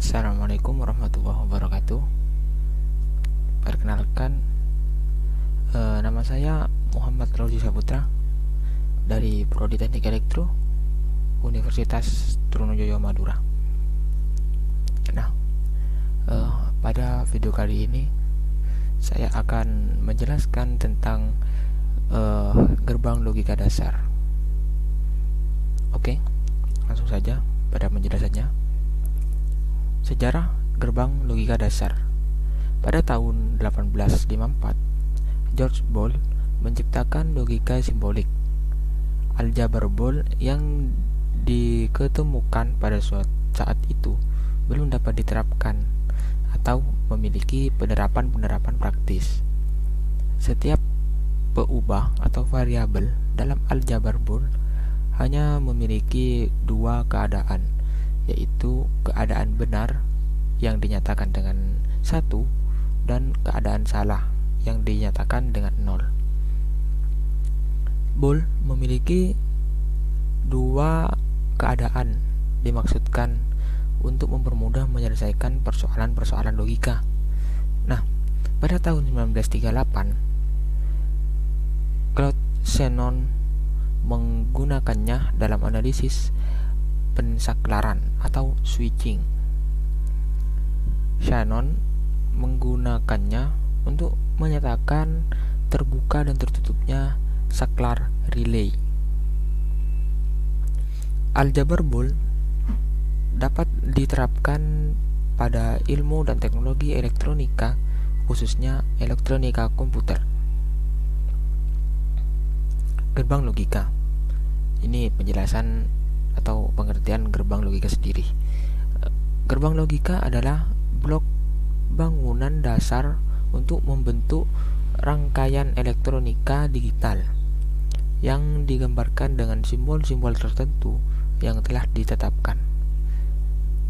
Assalamualaikum warahmatullahi wabarakatuh. Perkenalkan, nama saya Muhammad Rozi Saputra dari Prodi Teknik Elektro Universitas Trunojoyo Madura. Nah, pada video kali ini saya akan menjelaskan tentang gerbang logika dasar. Oke, langsung saja pada penjelasannya. Sejarah gerbang logika dasar. Pada tahun 1854, George Boole menciptakan logika simbolik. Aljabar Boole yang diketemukan pada saat itu belum dapat diterapkan atau memiliki penerapan praktis. Setiap peubah atau variabel dalam aljabar Boole hanya memiliki dua keadaan, yaitu keadaan benar yang dinyatakan dengan 1 dan keadaan salah yang dinyatakan dengan 0. Boole memiliki dua keadaan dimaksudkan untuk mempermudah menyelesaikan persoalan-persoalan logika. Nah, pada tahun 1938, Claude Shannon menggunakannya dalam analisis pensaklaran atau switching. Shannon menggunakannya untuk menyatakan terbuka dan tertutupnya saklar relay. Aljabar Boole dapat diterapkan pada ilmu dan teknologi elektronika, khususnya elektronika komputer. Gerbang logika. Ini penjelasan atau pengertian gerbang logika sendiri. Gerbang logika adalah blok bangunan dasar untuk membentuk rangkaian elektronika digital yang digambarkan dengan simbol-simbol tertentu yang telah ditetapkan.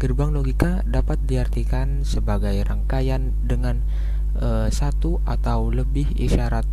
Gerbang logika dapat diartikan sebagai rangkaian dengan satu atau lebih isyarat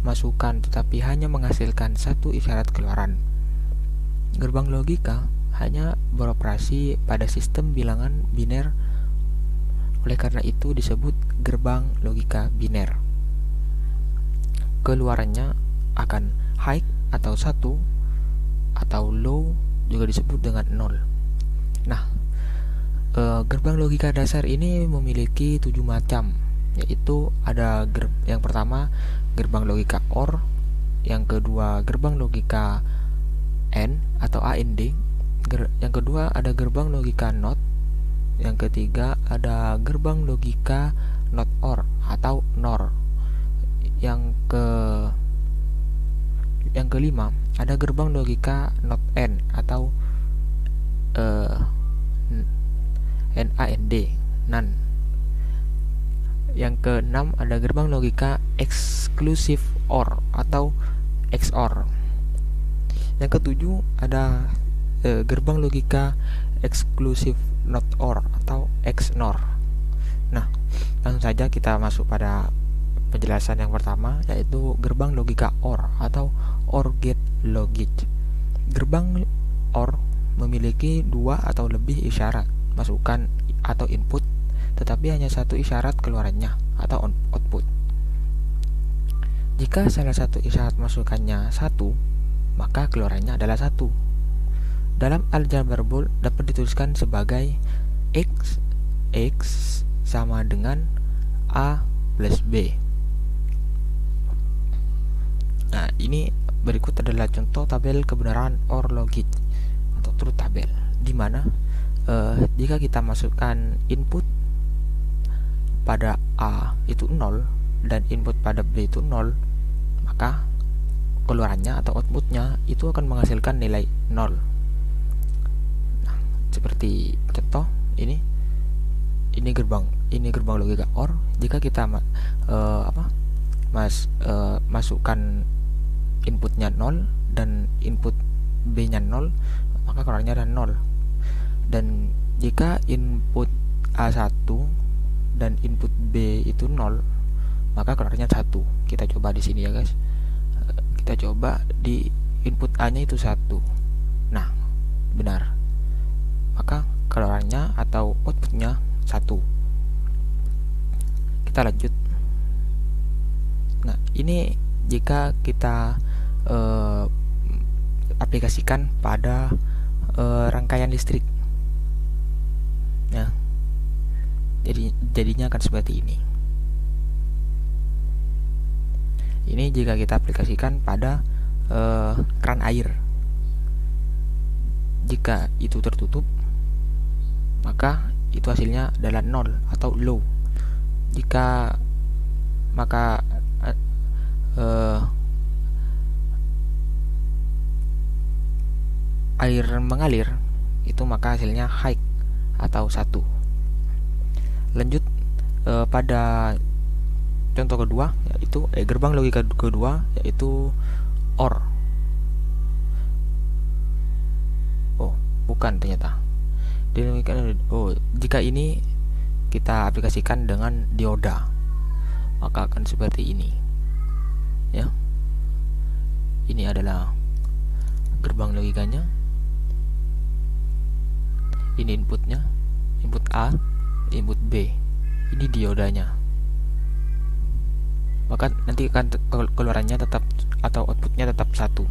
masukan tetapi hanya menghasilkan satu isyarat keluaran. Gerbang logika hanya beroperasi pada sistem bilangan biner, oleh karena itu disebut gerbang logika biner. Keluarannya akan high atau 1 atau low, juga disebut dengan 0. Nah, gerbang logika dasar ini memiliki 7 macam, yaitu ada yang pertama gerbang logika OR, yang kedua gerbang logika AND atau AND, yang kedua ada gerbang logika NOT, yang ketiga ada gerbang logika NOT OR atau NOR, yang kelima ada gerbang logika NOT AND atau NAND, NAND. Yang keenam ada gerbang logika Exclusive OR atau XOR. Yang ketujuh ada gerbang logika Exclusive NOT OR atau XNOR. Nah, langsung saja kita masuk pada penjelasan yang pertama, yaitu gerbang logika OR atau OR gate logic. Gerbang OR memiliki dua atau lebih isyarat masukan atau input, tetapi hanya satu isyarat keluarannya atau output. Jika salah satu isyarat masukannya 1, maka keluarannya adalah 1. Dalam aljabar Boole dapat dituliskan sebagai X sama dengan A plus B. Nah, ini berikut adalah contoh tabel kebenaran OR logic atau truth table, di mana jika kita masukkan input pada A itu 0 dan input pada B itu 0, maka keluarannya atau outputnya itu akan menghasilkan nilai 0. Nah, seperti contoh ini gerbang logika OR. Jika kita masukkan inputnya 0 dan input B-nya 0, maka keluarannya adalah 0. Dan jika input A1 dan input B itu 0, maka keluarnya 1. Kita coba di sini ya guys. Kita coba di input A-nya itu 1. Nah, benar. Maka keluarannya atau output outputnya 1. Kita lanjut. Nah, ini jika kita aplikasikan pada rangkaian listrik. Nah, jadinya akan seperti ini. Ini jika kita aplikasikan pada keran air. Jika itu tertutup, maka itu hasilnya adalah 0 atau low. Jika maka air mengalir, itu maka hasilnya high atau 1. Lanjut pada contoh kedua, yaitu gerbang logika kedua, yaitu OR. Oh, bukan ternyata. Jika ini kita aplikasikan dengan dioda, maka akan seperti ini. Ya. Ini adalah gerbang logikanya. Ini inputnya, input A, input B. Ini diodanya. Maka nanti akan keluarannya tetap atau outputnya tetap 1.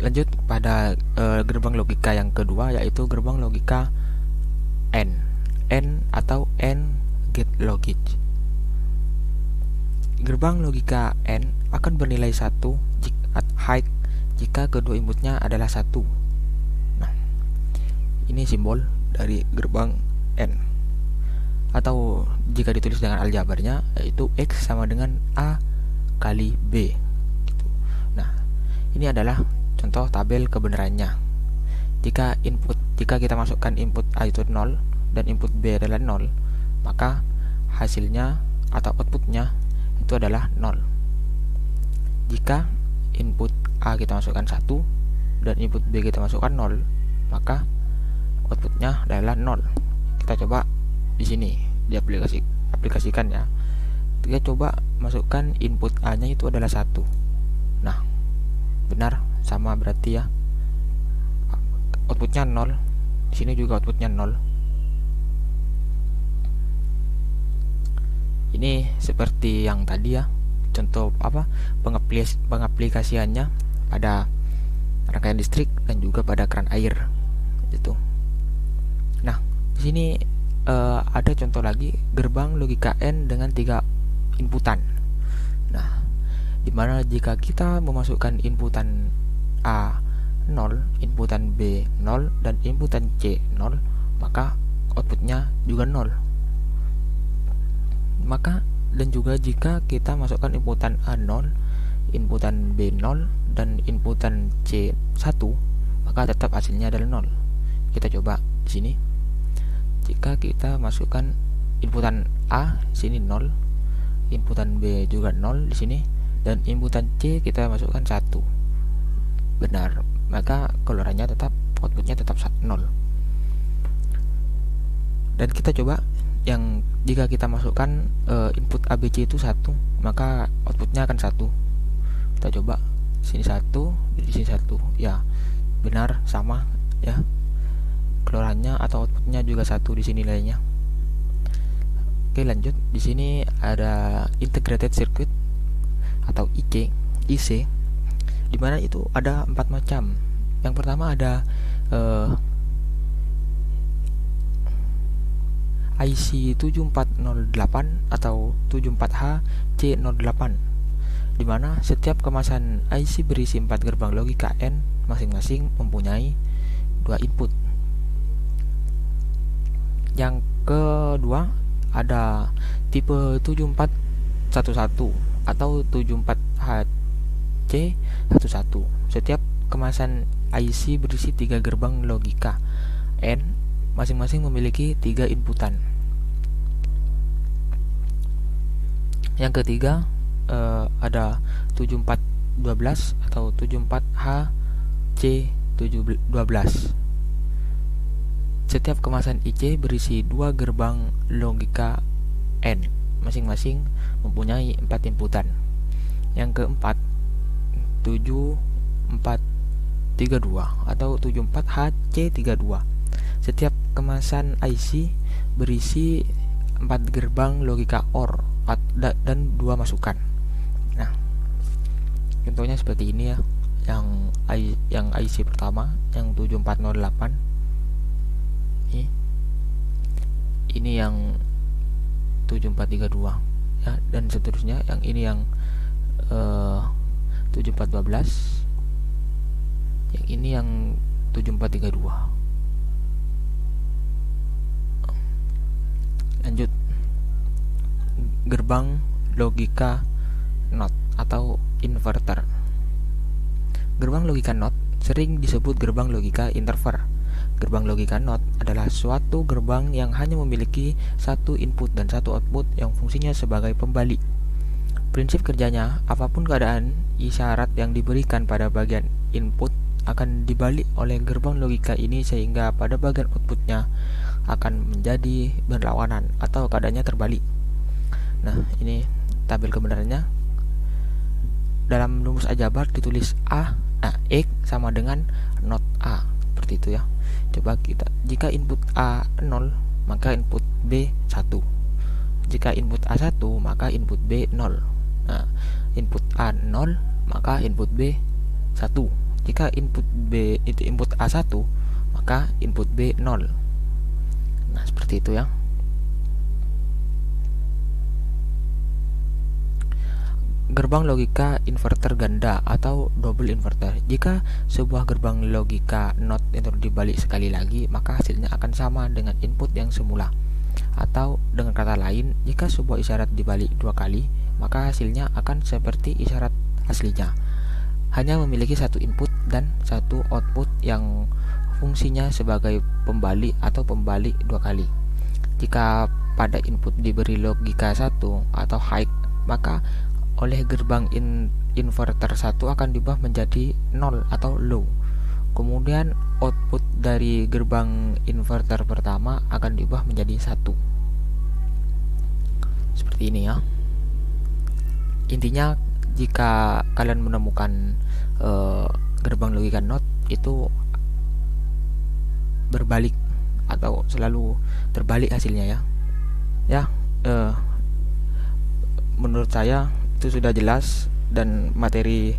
Lanjut pada gerbang logika yang kedua, yaitu gerbang logika N atau N gate logic. Gerbang logika N akan bernilai 1 high jika kedua inputnya adalah 1. Nah, ini simbol dari gerbang N. Atau jika ditulis dengan aljabarnya, yaitu X sama dengan A kali B. Nah, ini adalah contoh tabel kebenarannya. Jika kita masukkan input A itu 0 dan input B adalah 0, maka hasilnya atau outputnya itu adalah 0. Jika input A kita masukkan 1 dan input B kita masukkan 0, maka outputnya adalah 0. Kita coba di sini di aplikasikan ya. Kita coba masukkan input A nya itu adalah 1. Nah, benar, sama berarti ya. Outputnya 0. Di sini juga outputnya 0. Ini seperti yang tadi ya. Contoh pengaplikasiannya pada rangkaian listrik dan juga pada keran air itu. Nah, di sini ada contoh lagi gerbang logika N dengan 3 inputan. Nah, dimana jika kita memasukkan inputan A 0, inputan B 0, dan inputan C 0, maka outputnya juga 0. Maka dan juga jika kita masukkan inputan A 0, inputan B 0, dan inputan C 1, maka tetap hasilnya adalah 0. Kita coba di sini. Jika kita masukkan inputan A di sini 0, inputan B juga 0 di sini, dan inputan C kita masukkan 1. Benar, maka keluarannya tetap outputnya tetap 0. Dan kita coba yang jika kita masukkan input ABC itu 1, maka outputnya akan 1. Kita coba sini 1, di sini 1. Ya, benar, sama ya. Keluarannya atau outputnya juga 1 di sini nilainya. Oke, lanjut. Di sini ada integrated circuit atau IC, di mana itu ada 4 macam. Yang pertama ada IC 7408 atau 74H-C08, di mana setiap kemasan IC berisi 4 gerbang logika N, masing-masing mempunyai 2 input. Yang kedua ada tipe 7411 atau 74HC11. Setiap kemasan IC berisi 3 gerbang logika N, masing-masing memiliki 3 inputan. Yang ketiga ada 7412 atau 74HC12. Setiap kemasan IC berisi 2 gerbang logika N, masing-masing mempunyai 4 inputan. Yang keempat 7413 7432 atau 74HC32. Setiap kemasan IC berisi 4 gerbang logika OR dan 2 masukan. Nah, contohnya seperti ini ya. Yang IC pertama yang 7408 ini yang 7432 ya, dan seterusnya. Yang ini yang 7412, yang ini yang 7432. Lanjut, gerbang logika NOT atau inverter. Gerbang logika NOT sering disebut gerbang logika interfer. Gerbang logika NOT adalah suatu gerbang yang hanya memiliki satu input dan satu output yang fungsinya sebagai pembalik. Prinsip kerjanya, apapun keadaan, isyarat yang diberikan pada bagian input akan dibalik oleh gerbang logika ini sehingga pada bagian outputnya akan menjadi berlawanan atau keadaannya terbalik. Nah, ini tabel kebenarannya. Dalam rumus aljabar ditulis X sama dengan not A, seperti itu ya. Coba kita, jika input A 0, maka input B 1. Jika input A 1, maka input B 0. Nah, input A 0, maka input B 1. Jika input B itu input A 1, maka input B 0. Nah, seperti itu ya. Gerbang logika inverter ganda atau double inverter. Jika sebuah gerbang logika NOT itu dibalik sekali lagi, maka hasilnya akan sama dengan input yang semula. Atau dengan kata lain, jika sebuah isyarat dibalik 2 kali, maka hasilnya akan seperti isyarat aslinya. Hanya memiliki satu input dan satu output yang fungsinya sebagai pembalik atau pembalik 2 kali. Jika pada input diberi logika 1 atau high, maka oleh gerbang inverter 1 akan diubah menjadi 0 atau low. Kemudian output dari gerbang inverter pertama akan diubah menjadi 1. Seperti ini ya. Intinya, jika kalian menemukan gerbang logika NOT itu berbalik atau selalu terbalik hasilnya ya. Menurut saya itu sudah jelas, dan materi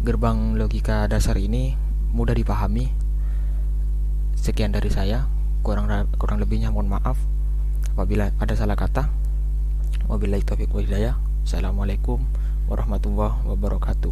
gerbang logika dasar ini mudah dipahami. Sekian dari saya, kurang lebihnya mohon maaf apabila ada salah kata. Wabillahi taufiq wal hidayah. Assalamualaikum warahmatullahi wabarakatuh.